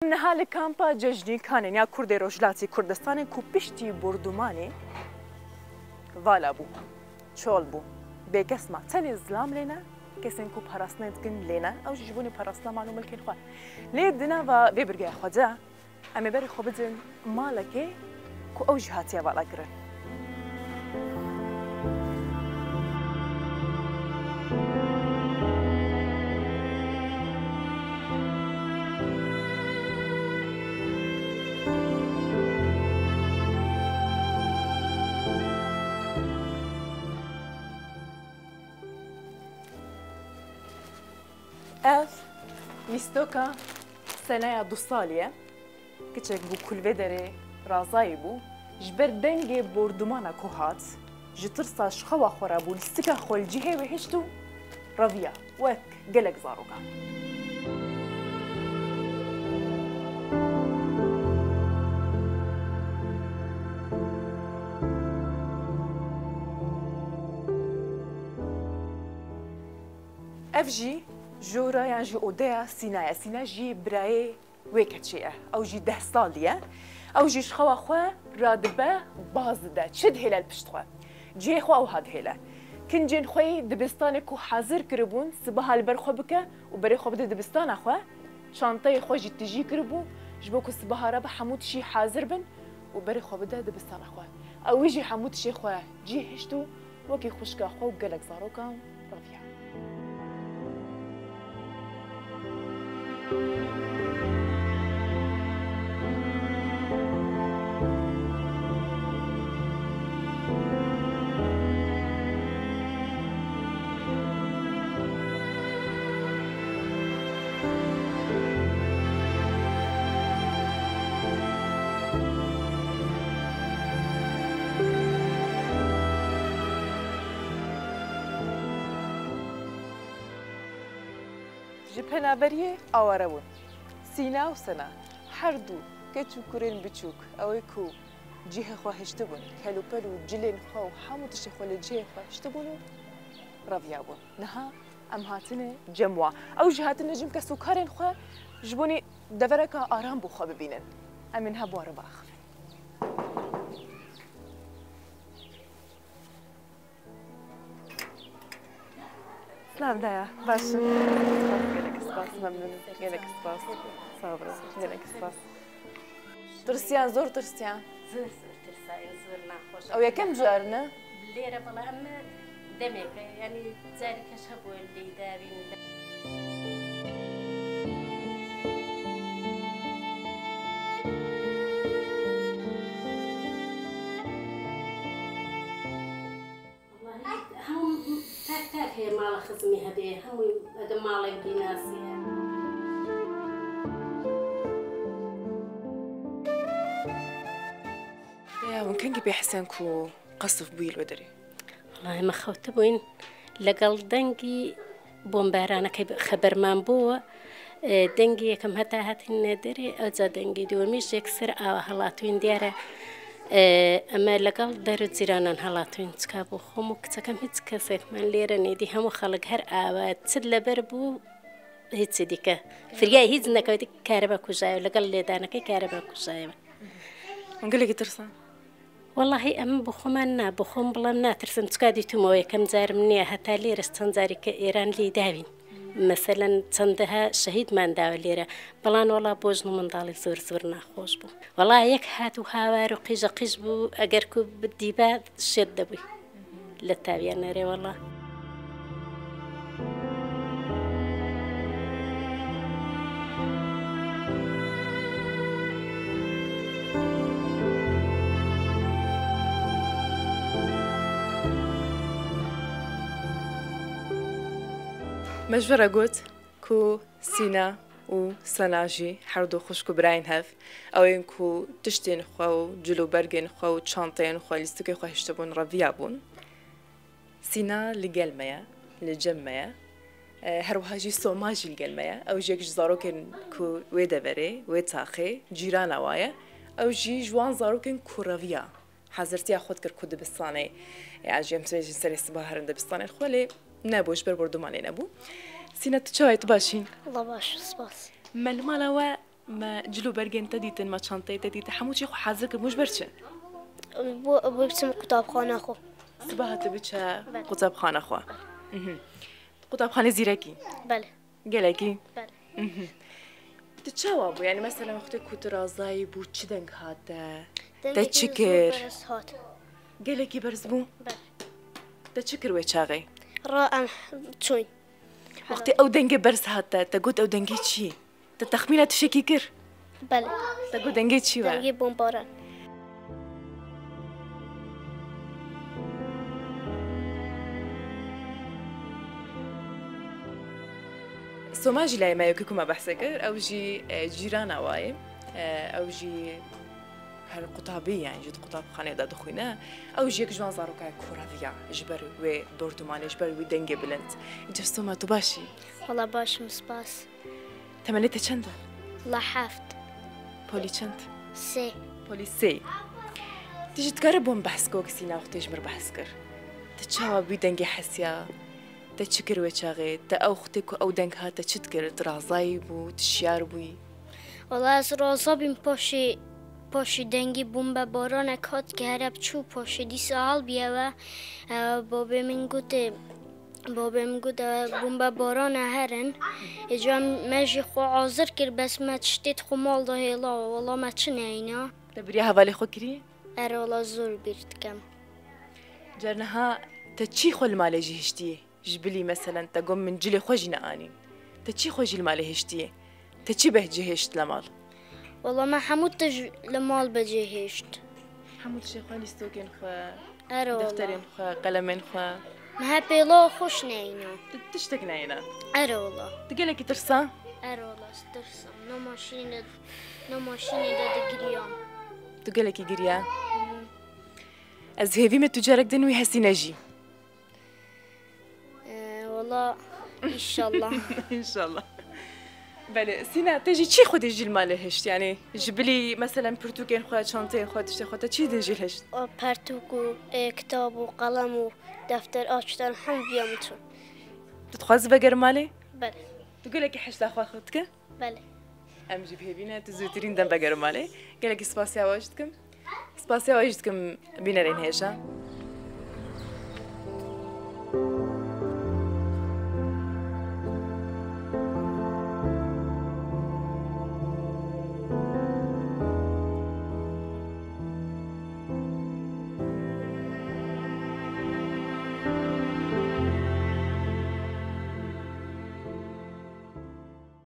نهال کامپا ججنی کانن یا کرد روجلاتی کردستان کو پشتی بردومانی والا بو چول بو بکس ما تن اسلام لینا کسین کو پرستنت کن لینا او جبونی پرستلا معلوم الکن خو لیدنا و ببرگه خدا اما بری خو بدن مالکه کو او جهاتیا والا کرن اف لیستوکا سنه دو سالیه کچک بو کلوه داره رازایی بو جبر دنگ بردمانا کوهات جترسا شخوا خورا بو لستکا خولجیه و هشتو رویا وک گلک زاروگا اف جی جورا يعني جي أوديا سينا جي براي ويكتشيه أو جي 10 سالية أو جي شخوا خوا رادبة باز دا تشد هلا البشتخوا جي خوا أو هاد هلا كن جين خوي دبستانك وحاضر كربون صباح البرخو بك وبريخو بده دبستان أخوا شانطي خوا جي تجي كربو جبوكو صباح ربا حمود شي حاضر بن وبريخو بده دبستان أخوا أو يجي حمود شي خوا جي هشتو وكي خوشكا خوا وقلق زاروكا رافيا جبهنا بريه أوارون سينا وسنا حردو كتشو كورين بتشوك أويكو جيه خوا هشتبون كلو بلو جلين خوا حامو تشخوا لجيه خوا هشتبونو رافيابون نها أم هاتنه جموا أو جهاتنه جم كسكرين خوا جبوني دفركا آرام بو خوا ببينن أمنها بوارا باخف سلام دايا باشا جالك سباس ممنونة جالك سباس صابرة جالك سباس ترسيان زور ترسيان زور ترساي زور ناخوش أو يا كم جارنا؟ بالليرة بلا أما دمك يعني زاري كشبو اللي دابين هي مال خزمي هدي هم هذا مال بناسي يا ممكن جيبي حسنكو قصف بويل ودري والله ما خوتبوين لقل دنجي بومبارانا خبر من بو دنجي كم هات النادري أجا دنجي دوميش يكسر أو هلاتوين دياره أما لقال دارو زيرانا هلاتوين تكابو خموك تكم هيت كسيك من ليراني دي همو خلق هر آوات تدل بربو هيت سيديكا فرياي هيت نكا ديك كاربا كوجاي لقال لي دانا كي كاربا كوجاي نقول لك ترسان والله أما بخمنا بخم بلنا ترسن تكادي تموي كم زار مني هتالي رستن زاري كإيران لي داوين مثلا تندها شهيد من داو ليرة بلان والله بوجن من ضالي زور ناخوش بو والله يك هاتو هاوارو قيج بو أجركو بالديبات شد بوي للتابع ناري والله مجبرة قلت كو سينا و سناجي حردو خوشكو براين هف او ينكو تشتين خو جلو برجين خو تشانتين خو لستكي خو هشتبون رافيابون سينا لقلميا لجميا هروها جي سوماجي لقلميا او جيك جزاروكن كو ويدفري ويتاخي جيران وايا او جي جوان زاروكن كو رافيا حضرتي اخد كر كود بستاني عجيم سريجي سري الصباح هرنده بستاني خوالي نبوش بردوماني نبو سينا تشايت باشين الله باش سباس من مالوا ما جلو برگن تدیتن ما چانته تدیت همو چی خو حاضر که مش برچه بو بسم کتابخانه خو صباحت بچه کتابخانه خو کتابخانه زیرکی بله گلکی بله تشاوا بو يعني مثلا وقتی کت رازایی بو چی دنگ هاته دنگی تشکر برس هات گلکی برز بو بله تشکر و چاقی را چوین وقتی او دنگ برز هاته تقول او دنگی چی تتخمينه تشكي كر بله تقول دنگي چی و دنگی بمباران سوما جي لاي ما يوكيكو ما بحسكر او جي جيران واي او جي هالقطابي يعني جد قطاب خانه دا دخوينا او جي جوان زاروكا كورافيا جبر و دورتمان جبر و دنگي بلند جسوما تو باشي والله باش مسباس تمنيت چنده الله حافظ بولي چند سي بولي سي تيجي تقربون بحسكو كسينا وقت جمر بحسكر تتشاوا بي دنگي حسيا تشكر وچاغي تا او ختكو او دنگ هاتا چتكر درازاي بو تشيار بوي والله از رازا بیم پاشی دنگی بمب باران اکات که هرب چو پاشی دی سال بیا و بابا من گوته بمب باران هرن اجا مجی خو عازر کر بس ما تشتیت خو مال ده هلا والله ما چنه اینا تبري حوالي خو كري اره والله زور بیرد کم جرنها تشي خو المال جهشتي جبلي مثلا تقوم من جلي خو جناني تشي خو جي المال هشتي تشي به جهشت لمال والله ما حمود لمال بجهشت حمود شيخوان استوكن خو اره دفترين والله خو قلمين خو ما هبلا خوش نینا تشتكنا هنا اره والله تقلك ترسا اره والله استرسم نو ماشین ده گریام تقلك قريا از هيفي ما تجارك دنوي هسي نجي والله ان شاء الله ان شاء الله بله سينا تجي چی خود جي المال هشت يعني جبلي مثلا برتوكين خو شانتين خو تشتي خو چی دنجي هشت پرتوک و کتاب و قلم و دفتر آشتن هم بیامتون تتخواز بقر مالي بله تقلك حشت اخو خودك بله ام جي بهبينا تزوترين دم بقر مالي قالك سباسيا واجدكم بينارين هيشا